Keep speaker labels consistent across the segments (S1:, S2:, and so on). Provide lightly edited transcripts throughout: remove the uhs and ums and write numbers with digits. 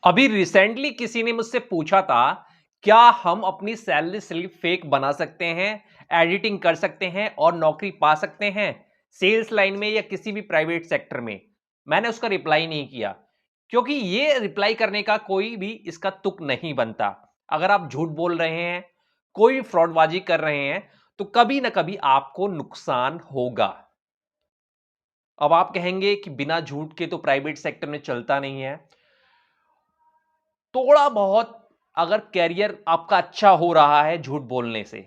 S1: अभी रिसेंटली किसी ने मुझसे पूछा था, क्या हम अपनी सैलरी स्लिप फेक बना सकते हैं, एडिटिंग कर सकते हैं और नौकरी पा सकते हैं, सेल्स लाइन में या किसी भी प्राइवेट सेक्टर में? मैंने उसका रिप्लाई नहीं किया, क्योंकि ये रिप्लाई करने का कोई भी इसका तुक नहीं बनता। अगर आप झूठ बोल रहे हैं, कोई फ्रॉडबाजी कर रहे हैं, तो कभी ना कभी आपको नुकसान होगा। अब आप कहेंगे कि बिना झूठ के तो प्राइवेट सेक्टर में चलता नहीं है। थोड़ा बहुत अगर कैरियर आपका अच्छा हो रहा है झूठ बोलने से,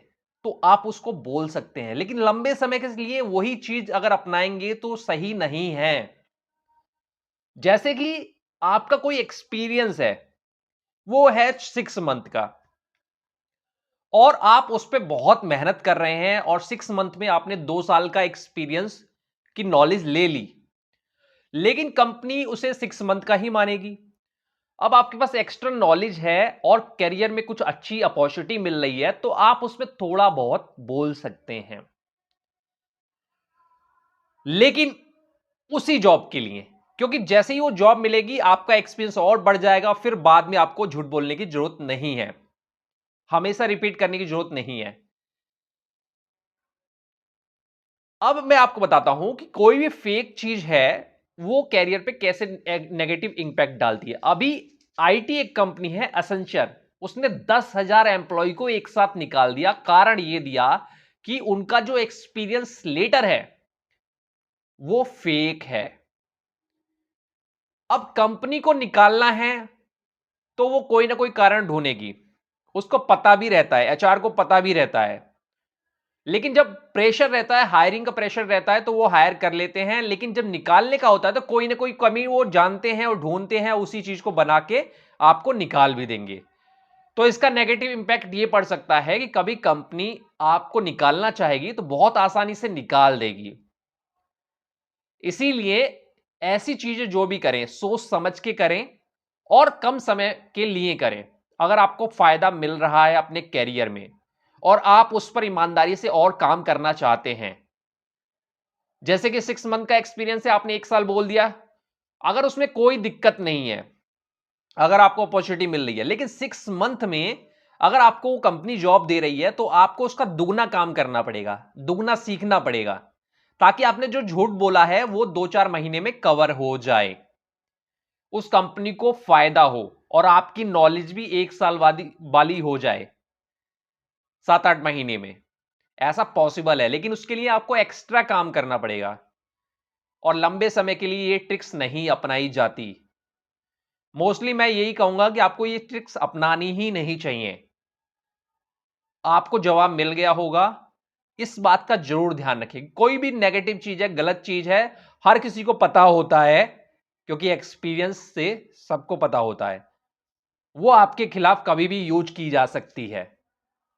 S1: तो आप उसको बोल सकते हैं, लेकिन लंबे समय के लिए वही चीज अगर अपनाएंगे तो सही नहीं है। जैसे कि आपका कोई एक्सपीरियंस है, वो है 6 मंथ का, और आप उस पर बहुत मेहनत कर रहे हैं और 6 मंथ में आपने 2 साल का एक्सपीरियंस की नॉलेज ले ली, लेकिन कंपनी उसे 6 मंथ का ही मानेगी। अब आपके पास एक्स्ट्रा नॉलेज है और करियर में कुछ अच्छी अपॉर्चुनिटी मिल रही है, तो आप उसमें थोड़ा बहुत बोल सकते हैं, लेकिन उसी जॉब के लिए, क्योंकि जैसे ही वो जॉब मिलेगी आपका एक्सपीरियंस और बढ़ जाएगा, फिर बाद में आपको झूठ बोलने की जरूरत नहीं है, हमेशा रिपीट करने की जरूरत नहीं है। अब मैं आपको बताता हूं कि कोई भी फेक चीज है वो कैरियर पे कैसे नेगेटिव इंपैक्ट डालती है। अभी आईटी एक कंपनी है एसेंचर, उसने 10,000 एम्प्लॉय को एक साथ निकाल दिया। कारण ये दिया कि उनका जो एक्सपीरियंस लेटर है वो फेक है। अब कंपनी को निकालना है तो वो कोई ना कोई कारण ढूंढेगी, उसको पता भी रहता है, एचआर को पता भी रहता है, लेकिन जब प्रेशर रहता है, हायरिंग का प्रेशर रहता है, तो वो हायर कर लेते हैं। लेकिन जब निकालने का होता है तो कोई ना कोई कमी वो जानते हैं और ढूंढते हैं, उसी चीज को बना के आपको निकाल भी देंगे। तो इसका नेगेटिव इंपैक्ट ये पड़ सकता है कि कभी कंपनी आपको निकालना चाहेगी तो बहुत आसानी से निकाल देगी। इसीलिए ऐसी चीजें जो भी करें सोच समझ के करें और कम समय के लिए करें। अगर आपको फायदा मिल रहा है अपने कैरियर में और आप उस पर ईमानदारी से और काम करना चाहते हैं, जैसे कि 6 मंथ का एक्सपीरियंस है, आपने 1 साल बोल दिया, अगर उसमें कोई दिक्कत नहीं है, अगर आपको अपॉर्चुनिटी मिल रही है, लेकिन 6 मंथ में अगर आपको वो कंपनी जॉब दे रही है तो आपको उसका दुगना काम करना पड़ेगा, दुगना सीखना पड़ेगा, ताकि आपने जो झूठ बोला है वो 2-4 महीने में कवर हो जाए, उस कंपनी को फायदा हो और आपकी नॉलेज भी 1 साल वाली हो जाए 7-8 महीने में। ऐसा पॉसिबल है, लेकिन उसके लिए आपको एक्स्ट्रा काम करना पड़ेगा और लंबे समय के लिए ये ट्रिक्स नहीं अपनाई जाती। मोस्टली मैं यही कहूंगा कि आपको ये ट्रिक्स अपनानी ही नहीं चाहिए। आपको जवाब मिल गया होगा, इस बात का जरूर ध्यान रखें। कोई भी नेगेटिव चीज है, गलत चीज है, हर किसी को पता होता है, क्योंकि एक्सपीरियंस से सबको पता होता है, वो आपके खिलाफ कभी भी यूज की जा सकती है।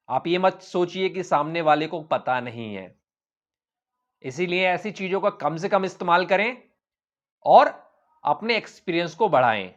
S1: आप ये मत सोचिए कि सामने वाले को पता नहीं है। इसीलिए ऐसी चीजों का कम से कम इस्तेमाल करें और अपने एक्सपीरियंस को बढ़ाएं।